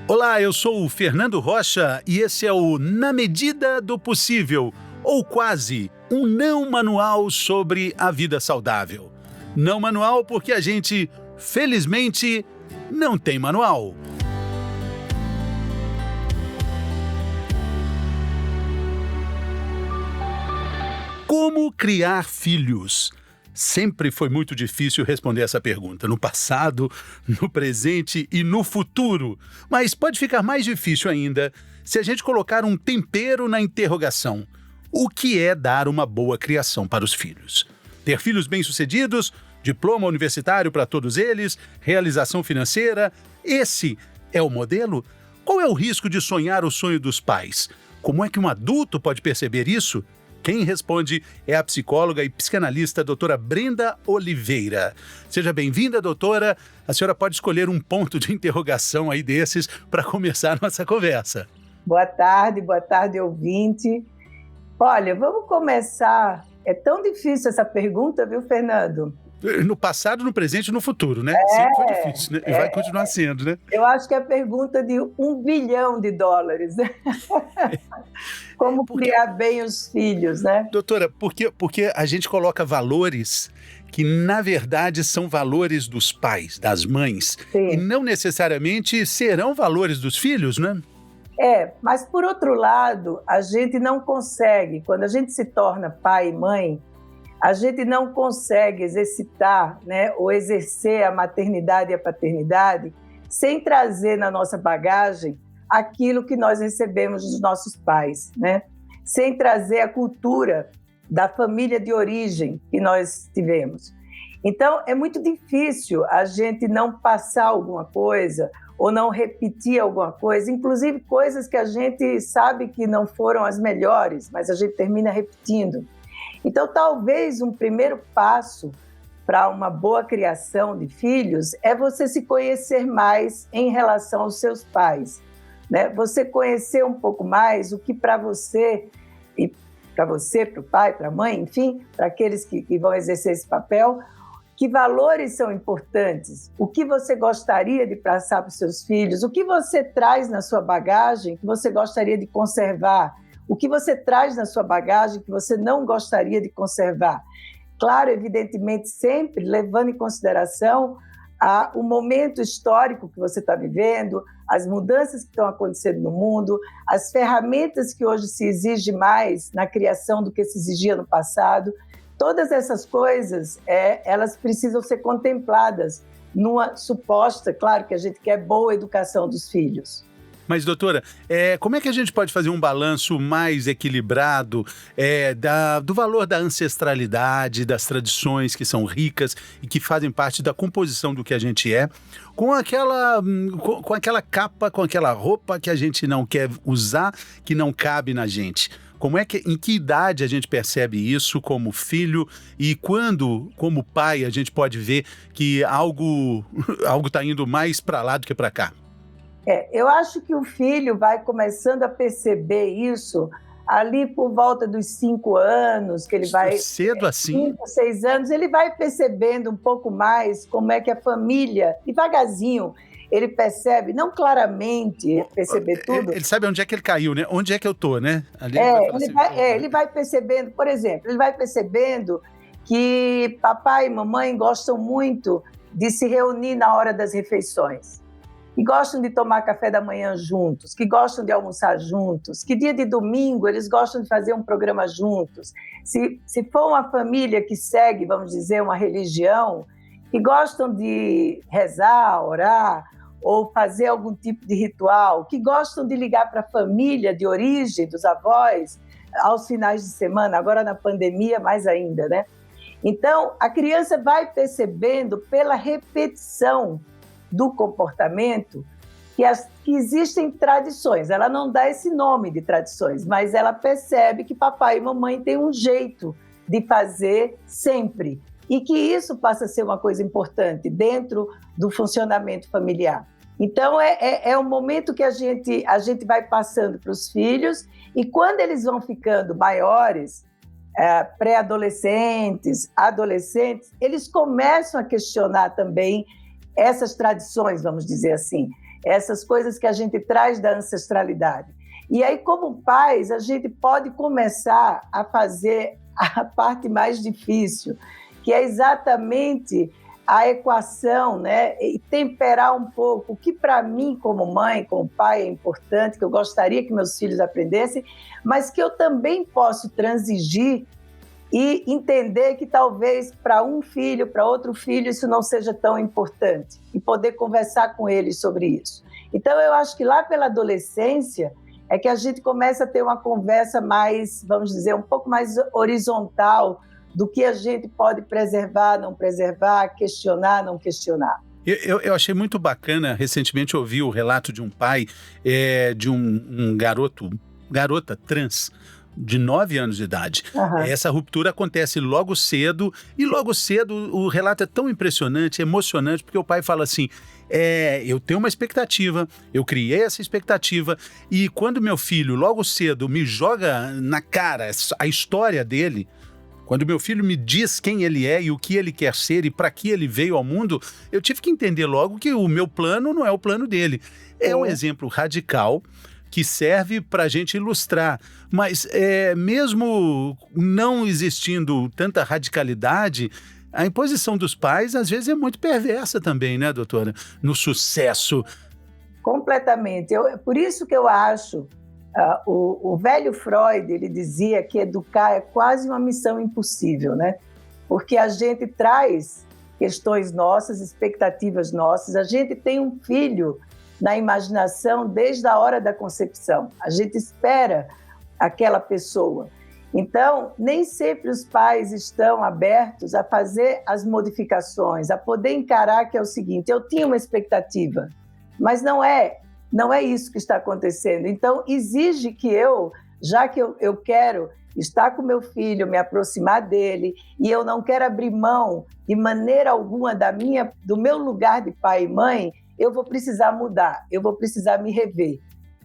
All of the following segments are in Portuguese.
Olá, eu sou o Fernando Rocha e esse é o Na Medida do Possível, ou quase, um não manual sobre a vida saudável. Não manual porque a gente, felizmente, não tem manual. Como criar filhos? Sempre foi muito difícil responder essa pergunta, no passado, no presente e no futuro. Mas pode ficar mais difícil ainda se a gente colocar um tempero na interrogação. O que é dar uma boa criação para os filhos? Ter filhos bem-sucedidos, diploma universitário para todos eles, realização financeira? Esse é o modelo? Qual é o risco de sonhar o sonho dos pais? Como é que um adulto pode perceber isso? Quem responde é a psicóloga e psicanalista doutora Brenda Oliveira. Seja bem-vinda, doutora. A senhora pode escolher um ponto de interrogação aí desses para começar nossa conversa. Boa tarde, ouvinte. Olha, vamos começar. É tão difícil essa pergunta, viu, Fernando? No passado, no presente e no futuro, né? Sempre foi difícil, né? E vai continuar sendo, né? Eu acho que é a pergunta de $1 bilhão, né? Como criar bem os filhos, né? Doutora, porque a gente coloca valores que, na verdade, são valores dos pais, das mães, Sim. E não necessariamente serão valores dos filhos, né? Mas por outro lado, a gente não consegue, quando a gente se torna pai e mãe, a gente não consegue exercitar, né, ou exercer a maternidade e a paternidade sem trazer na nossa bagagem aquilo que nós recebemos dos nossos pais, né? Sem trazer a cultura da família de origem que nós tivemos. Então, é muito difícil a gente não passar alguma coisa ou não repetir alguma coisa, inclusive coisas que a gente sabe que não foram as melhores, mas a gente termina repetindo. Então, talvez um primeiro passo para uma boa criação de filhos é você se conhecer mais em relação aos seus pais, né? Você conhecer um pouco mais o que para você, e para você, para o pai, para a mãe, enfim, para aqueles que vão exercer esse papel, que valores são importantes, o que você gostaria de passar para os seus filhos, o que você traz na sua bagagem que você gostaria de conservar, o que você traz na sua bagagem que você não gostaria de conservar. Claro, evidentemente, sempre levando em consideração o momento histórico que você está vivendo, as mudanças que estão acontecendo no mundo, as ferramentas que hoje se exige mais na criação do que se exigia no passado. Todas essas coisas, elas precisam ser contempladas numa suposta, claro que a gente quer boa educação dos filhos. Mas, doutora, como é que a gente pode fazer um balanço mais equilibrado do valor da ancestralidade, das tradições que são ricas e que fazem parte da composição do que a gente é, com aquela capa, com aquela roupa que a gente não quer usar, que não cabe na gente? Em que idade a gente percebe isso como filho e quando, como pai, a gente pode ver que algo está indo mais para lá do que para cá? Eu acho que o filho vai começando a perceber isso ali por volta dos 5 anos, que ele vai... Cedo assim? 5, 6 anos, ele vai percebendo um pouco mais como é que a família, devagarzinho, ele percebe, não claramente perceber tudo. Ele sabe onde é que ele caiu, né? Onde é que eu tô, né? Ali ele vai percebendo, por exemplo, ele vai percebendo que papai e mamãe gostam muito de se reunir na hora das refeições, que gostam de tomar café da manhã juntos, que gostam de almoçar juntos, que dia de domingo eles gostam de fazer um programa juntos. Se for uma família que segue, vamos dizer, uma religião, que gostam de rezar, orar, ou fazer algum tipo de ritual, que gostam de ligar para a família de origem, dos avós, aos finais de semana, agora na pandemia mais ainda, né? Então, a criança vai percebendo pela repetição do comportamento que existem tradições. Ela não dá esse nome de tradições, mas ela percebe que papai e mamãe têm um jeito de fazer sempre e que isso passa a ser uma coisa importante dentro do funcionamento familiar. Então, é um momento que a gente vai passando para os filhos e quando eles vão ficando maiores, pré-adolescentes, adolescentes, eles começam a questionar também essas tradições, vamos dizer assim. essas coisas que a gente traz da ancestralidade. E aí, como pais, a gente pode começar a fazer a parte mais difícil, que é exatamente a equação, né? E temperar um pouco o que para mim, como mãe, como pai, é importante, que eu gostaria que meus filhos aprendessem, mas que eu também posso transigir e entender que talvez para um filho, para outro filho, isso não seja tão importante, e poder conversar com eles sobre isso. Então, eu acho que lá pela adolescência é que a gente começa a ter uma conversa mais, vamos dizer, um pouco mais horizontal do que a gente pode preservar, não preservar, questionar, não questionar. Eu achei muito bacana, recentemente ouvi o relato de um pai de um garota trans, de 9 anos de idade. Uhum. Essa ruptura acontece logo cedo, e logo cedo o relato é tão impressionante, emocionante, porque o pai fala assim, eu tenho uma expectativa, eu criei essa expectativa, e quando meu filho logo cedo me joga na cara a história dele, quando meu filho me diz quem ele é e o que ele quer ser e para que ele veio ao mundo, eu tive que entender logo que o meu plano não é o plano dele. É um exemplo radical que serve para a gente ilustrar. Mas mesmo não existindo tanta radicalidade, a imposição dos pais às vezes é muito perversa também, né, doutora? No sucesso. Completamente. Por isso que eu acho, o velho Freud, ele dizia que educar é quase uma missão impossível, né? Porque a gente traz questões nossas, expectativas nossas, a gente tem um filho na imaginação desde a hora da concepção. A gente espera aquela pessoa. Então, nem sempre os pais estão abertos a fazer as modificações, a poder encarar que é o seguinte, eu tinha uma expectativa, mas não é isso que está acontecendo. Então, exige que já que eu quero estar com meu filho, me aproximar dele, e eu não quero abrir mão de maneira alguma do meu lugar de pai e mãe, eu vou precisar mudar, eu vou precisar me rever.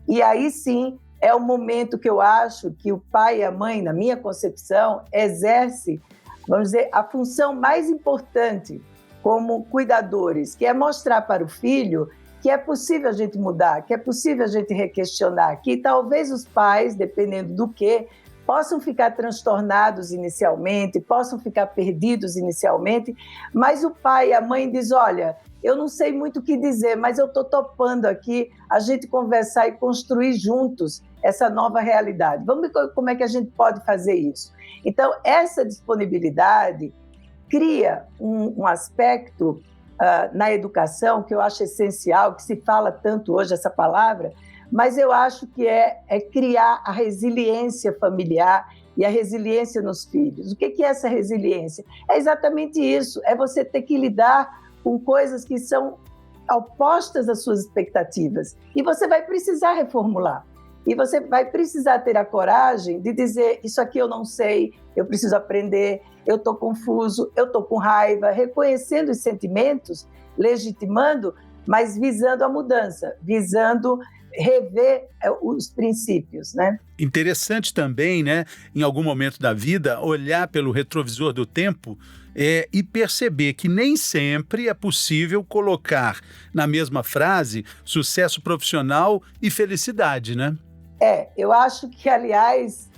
E aí sim, é o momento que eu acho que o pai e a mãe, na minha concepção, exerce, vamos dizer, a função mais importante como cuidadores, que é mostrar para o filho que é possível a gente mudar, que é possível a gente requestionar, que talvez os pais, dependendo do que, possam ficar transtornados inicialmente, possam ficar perdidos inicialmente, mas o pai e a mãe diz, olha, eu não sei muito o que dizer, mas eu estou topando aqui a gente conversar e construir juntos essa nova realidade. Vamos ver como é que a gente pode fazer isso. Então, essa disponibilidade cria um aspecto na educação que eu acho essencial, que se fala tanto hoje essa palavra, mas eu acho que é criar a resiliência familiar e a resiliência nos filhos. O que é essa resiliência? É exatamente isso, é você ter que lidar com coisas que são opostas às suas expectativas. E você vai precisar reformular. E você vai precisar ter a coragem de dizer, isso aqui eu não sei, eu preciso aprender, eu estou confuso, eu estou com raiva, reconhecendo os sentimentos, legitimando, mas visando a mudança, visando rever os princípios, né? Interessante também, né, em algum momento da vida, olhar pelo retrovisor do tempo e perceber que nem sempre é possível colocar na mesma frase sucesso profissional e felicidade, né? Eu acho que, aliás,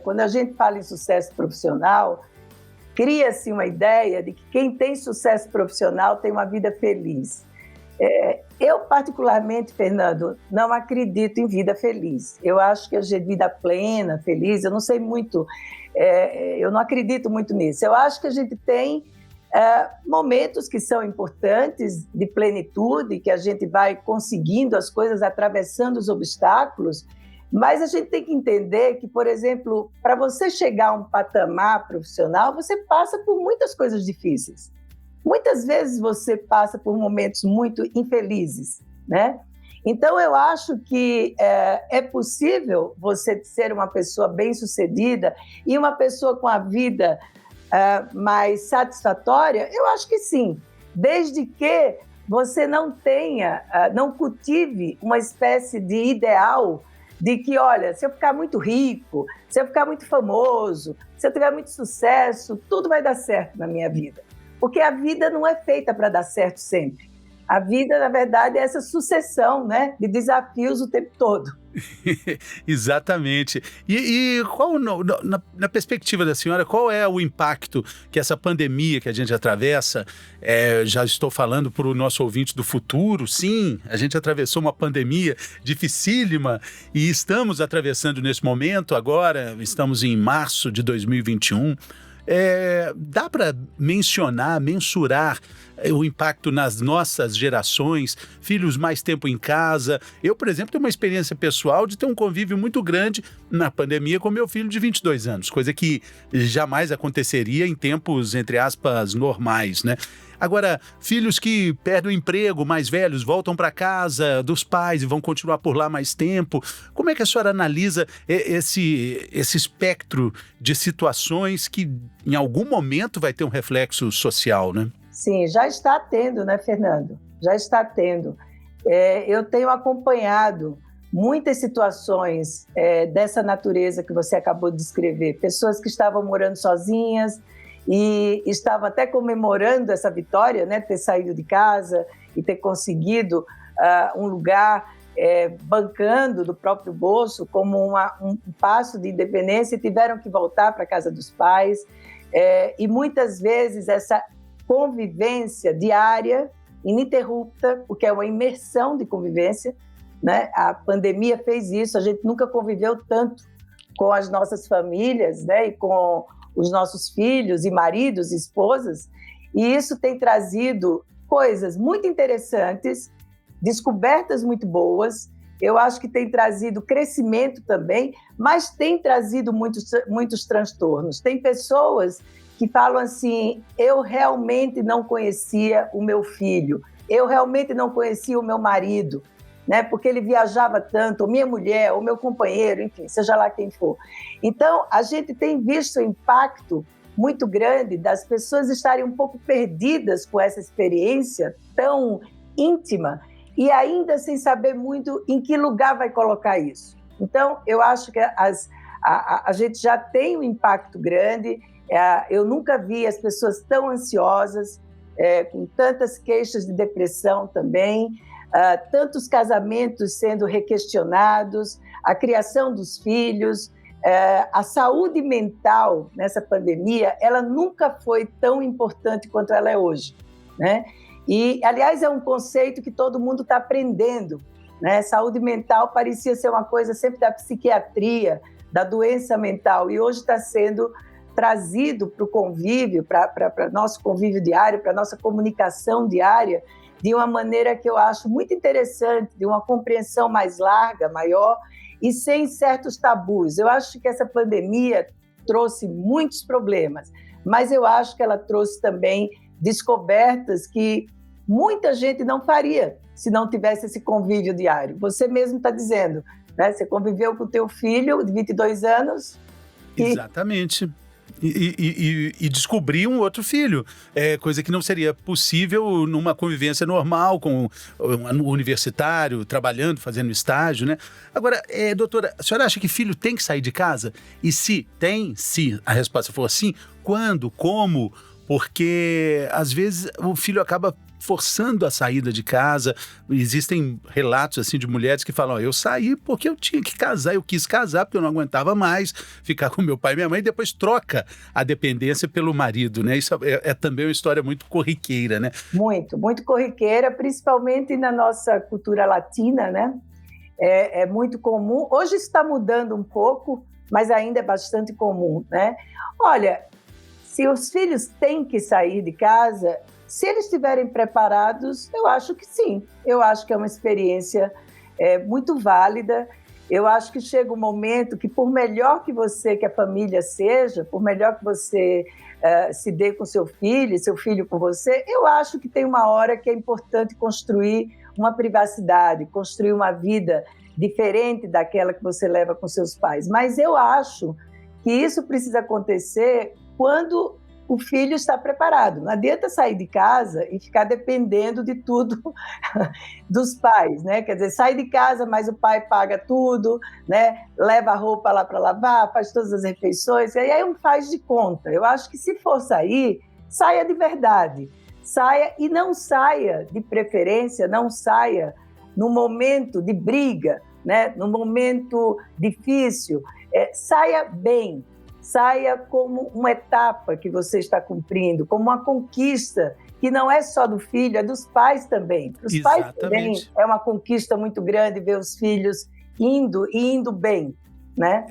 quando a gente fala em sucesso profissional, cria-se uma ideia de que quem tem sucesso profissional tem uma vida feliz. Eu, particularmente, Fernando, não acredito em vida feliz. Eu acho que a vida plena, feliz, eu não sei muito, eu não acredito muito nisso. Eu acho que a gente tem momentos que são importantes de plenitude, que a gente vai conseguindo as coisas, atravessando os obstáculos, mas a gente tem que entender que, por exemplo, para você chegar a um patamar profissional, você passa por muitas coisas difíceis. Muitas vezes você passa por momentos muito infelizes, né? Então, eu acho que é possível você ser uma pessoa bem-sucedida e uma pessoa com a vida mais satisfatória. Eu acho que sim, desde que você não cultive uma espécie de ideal de que, olha, se eu ficar muito rico, se eu ficar muito famoso, se eu tiver muito sucesso, tudo vai dar certo na minha vida. Porque a vida não é feita para dar certo sempre. A vida, na verdade, é essa sucessão, né, de desafios o tempo todo. Exatamente. E qual, na perspectiva da senhora, qual é o impacto que essa pandemia que a gente atravessa, já estou falando para o nosso ouvinte do futuro, sim, a gente atravessou uma pandemia dificílima e estamos atravessando nesse momento, agora estamos em março de 2021. Dá para mensurar o impacto nas nossas gerações, filhos mais tempo em casa. Eu, por exemplo, tenho uma experiência pessoal de ter um convívio muito grande na pandemia com meu filho de 22 anos, coisa que jamais aconteceria em tempos, entre aspas, normais, né? Agora, filhos que perdem o emprego, mais velhos, voltam para casa dos pais e vão continuar por lá mais tempo. Como é que a senhora analisa esse espectro de situações que em algum momento vai ter um reflexo social, né? Sim, já está tendo, né, Fernando? Já está tendo. Eu tenho acompanhado muitas situações dessa natureza que você acabou de descrever. Pessoas que estavam morando sozinhas e estavam até comemorando essa vitória, né, ter saído de casa e ter conseguido um lugar bancando do próprio bolso como um passo de independência e tiveram que voltar para a casa dos pais. E muitas vezes essa convivência diária, ininterrupta, porque é uma imersão de convivência, né? A pandemia fez isso, a gente nunca conviveu tanto com as nossas famílias, né? E com os nossos filhos e maridos e esposas, e isso tem trazido coisas muito interessantes, descobertas muito boas. Eu acho que tem trazido crescimento também, mas tem trazido muitos transtornos. Tem pessoas que falam assim: eu realmente não conhecia o meu filho, eu realmente não conhecia o meu marido, né? Porque ele viajava tanto, ou minha mulher, ou meu companheiro, enfim, seja lá quem for. Então, a gente tem visto o impacto muito grande das pessoas estarem um pouco perdidas com essa experiência tão íntima e ainda sem saber muito em que lugar vai colocar isso. Então, eu acho que a gente já tem um impacto grande. Eu nunca vi as pessoas tão ansiosas, com tantas queixas de depressão também, tantos casamentos sendo requestionados, a criação dos filhos, a saúde mental nessa pandemia, ela nunca foi tão importante quanto ela é hoje, né? E, aliás, é um conceito que todo mundo está aprendendo, né? Saúde mental parecia ser uma coisa sempre da psiquiatria, da doença mental, e hoje está sendo trazido para o convívio, para nosso convívio diário, para nossa comunicação diária, de uma maneira que eu acho muito interessante, de uma compreensão mais larga, maior, e sem certos tabus. Eu acho que essa pandemia trouxe muitos problemas, mas eu acho que ela trouxe também descobertas que muita gente não faria se não tivesse esse convívio diário. Você mesmo está dizendo, né? Você conviveu com o teu filho de 22 anos. Exatamente. E descobrir um outro filho, coisa que não seria possível numa convivência normal com um universitário, trabalhando, fazendo estágio, né? Agora, doutora, a senhora acha que filho tem que sair de casa? E se a resposta for sim, quando, como? Porque, às vezes, o filho acaba forçando a saída de casa. Existem relatos assim de mulheres que falam: eu saí porque eu tinha que casar, eu quis casar porque eu não aguentava mais ficar com meu pai e minha mãe, e depois troca a dependência pelo marido, né? Isso é também uma história muito corriqueira, né? Muito, muito corriqueira, principalmente na nossa cultura latina, né? É muito comum. Hoje está mudando um pouco, mas ainda é bastante comum, né? Olha, se os filhos têm que sair de casa, se eles estiverem preparados, eu acho que sim. Eu acho que é uma experiência muito válida. Eu acho que chega um momento que, por melhor que a família seja, por melhor que você se dê com seu filho com você, eu acho que tem uma hora que é importante construir uma privacidade, construir uma vida diferente daquela que você leva com seus pais. Mas eu acho que isso precisa acontecer quando o filho está preparado. Não adianta sair de casa e ficar dependendo de tudo dos pais, né? Quer dizer, sai de casa, mas o pai paga tudo, né? Leva a roupa lá para lavar, faz todas as refeições, e aí é um faz de conta. Eu acho que se for sair, saia de verdade. saia e não saia, de preferência, não saia no momento de briga, né? No momento difícil, saia bem, saia como uma etapa que você está cumprindo, como uma conquista que não é só do filho, é dos pais também. Para os pais também é uma conquista muito grande ver os filhos indo bem, né?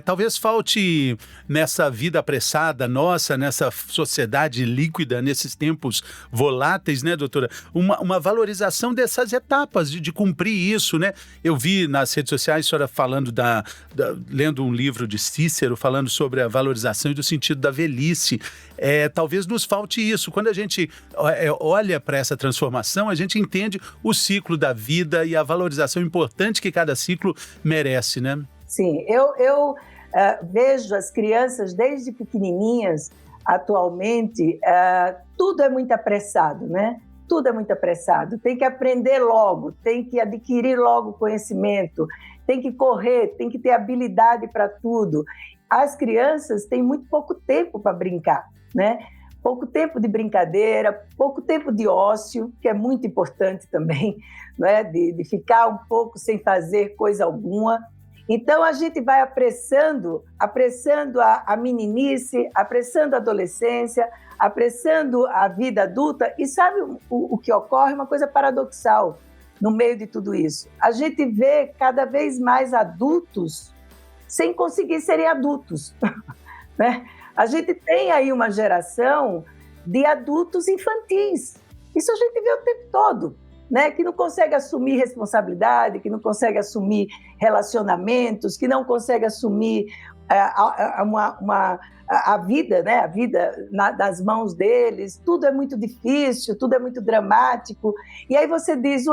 Talvez falte nessa vida apressada nossa, nessa sociedade líquida, nesses tempos voláteis, né, doutora? Uma valorização dessas etapas, de cumprir isso, né? Eu vi nas redes sociais a senhora falando lendo um livro de Cícero, falando sobre a valorização e do sentido da velhice. Talvez nos falte isso. Quando a gente olha para essa transformação, a gente entende o ciclo da vida e a valorização importante que cada ciclo merece, né? Sim, eu vejo as crianças desde pequenininhas, atualmente, tudo é muito apressado, né? Tudo é muito apressado. Tem que aprender logo, tem que adquirir logo conhecimento, tem que correr, tem que ter habilidade para tudo. As crianças têm muito pouco tempo para brincar, né? Pouco tempo de brincadeira, pouco tempo de ócio, que é muito importante também, né? De ficar um pouco sem fazer coisa alguma. Então, a gente vai apressando a meninice, apressando a adolescência, apressando a vida adulta. E sabe o que ocorre? Uma coisa paradoxal no meio de tudo isso. A gente vê cada vez mais adultos sem conseguir serem adultos, né? A gente tem aí uma geração de adultos infantis. Isso a gente vê o tempo todo, né? Que não consegue assumir responsabilidade, que não consegue assumir relacionamentos, que não consegue assumir a vida, né? A vida nas mãos deles. Tudo é muito difícil, tudo é muito dramático. E aí você diz,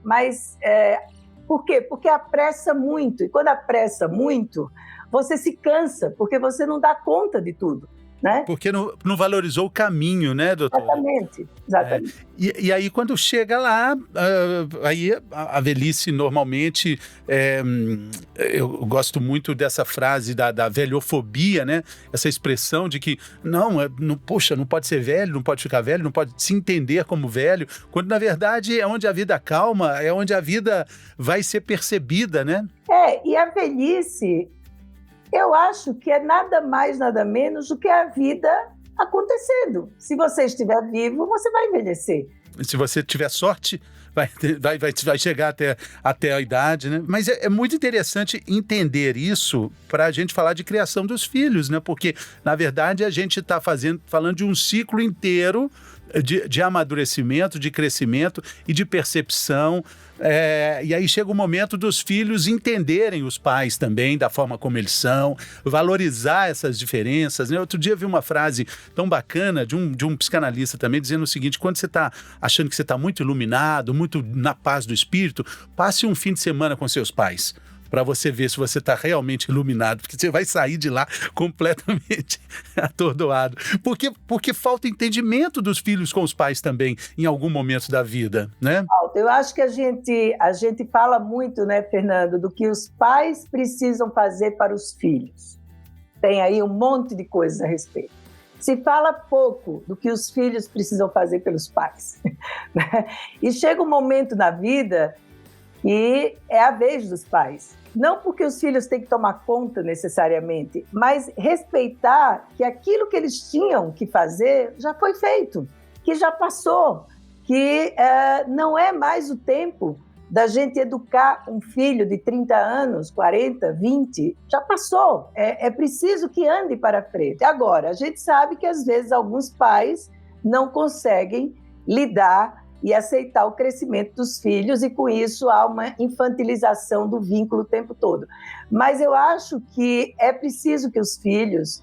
mas por quê? Porque apressa muito. E quando apressa muito, você se cansa, porque você não dá conta de tudo, né? Porque não valorizou o caminho, né, doutora? Exatamente. E aí, quando chega lá, aí a velhice normalmente, eu gosto muito dessa frase da velhofobia, né? Essa expressão de que, poxa, não pode ser velho, não pode ficar velho, não pode se entender como velho, quando na verdade é onde a vida calma, é onde a vida vai ser percebida, né? E a velhice, eu acho que é nada mais, nada menos do que a vida acontecendo. Se você estiver vivo, você vai envelhecer. Se você tiver sorte, vai chegar até a idade, né? Mas é muito interessante entender isso para a gente falar de criação dos filhos, né? Porque, na verdade, a gente está falando de um ciclo inteiro de amadurecimento, de crescimento e de percepção. E aí chega o momento dos filhos entenderem os pais também, da forma como eles são, valorizar essas diferenças, né? Outro dia eu vi uma frase tão bacana de um psicanalista também, dizendo o seguinte: quando você está achando que você está muito iluminado, muito na paz do espírito, passe um fim de semana com seus pais, para você ver se você está realmente iluminado, porque você vai sair de lá completamente atordoado. Porque falta entendimento dos filhos com os pais também, em algum momento da vida, né? Eu acho que a gente fala muito, né, Fernando, do que os pais precisam fazer para os filhos. Tem aí um monte de coisas a respeito. Se fala pouco do que os filhos precisam fazer pelos pais, né? E chega um momento na vida que é a vez dos pais. Não porque os filhos têm que tomar conta necessariamente, mas respeitar que aquilo que eles tinham que fazer já foi feito, que já passou, que não é mais o tempo da gente educar um filho de 30 anos, 40, 20, já passou. É preciso que ande para frente. Agora, a gente sabe que às vezes alguns pais não conseguem lidar e aceitar o crescimento dos filhos, e com isso há uma infantilização do vínculo o tempo todo. Mas eu acho que é preciso que os filhos...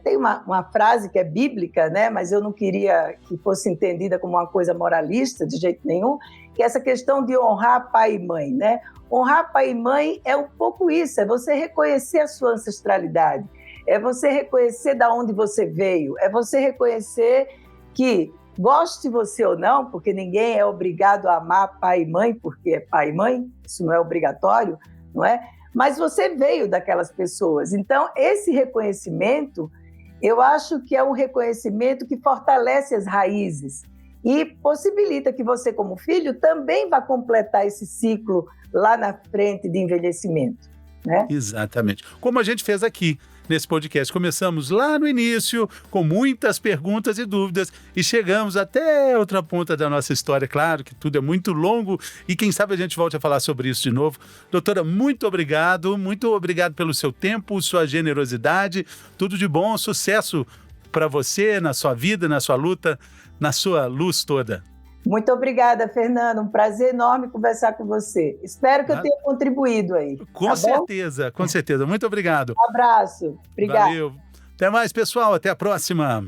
tem uma frase que é bíblica, né? Mas eu não queria que fosse entendida como uma coisa moralista, de jeito nenhum, que é essa questão de honrar pai e mãe, né? Honrar pai e mãe é um pouco isso, é você reconhecer a sua ancestralidade, é você reconhecer de onde você veio, é você reconhecer que, goste você ou não, porque ninguém é obrigado a amar pai e mãe, porque é pai e mãe, isso não é obrigatório, não é? Mas você veio daquelas pessoas. Então, esse reconhecimento Eu acho que é um reconhecimento que fortalece as raízes e possibilita que você, como filho, também vá completar esse ciclo lá na frente de envelhecimento, né? Exatamente. Como a gente fez aqui nesse podcast. Começamos lá no início, com muitas perguntas e dúvidas, e chegamos até outra ponta da nossa história. Claro que tudo é muito longo, e quem sabe a gente volte a falar sobre isso de novo. Doutora, muito obrigado pelo seu tempo, sua generosidade, tudo de bom, sucesso para você, na sua vida, na sua luta, na sua luz toda. Muito obrigada, Fernando. Um prazer enorme conversar com você. Espero que eu tenha contribuído aí. Com certeza, com certeza. Muito obrigado. Um abraço. Obrigada. Valeu. Até mais, pessoal. Até a próxima.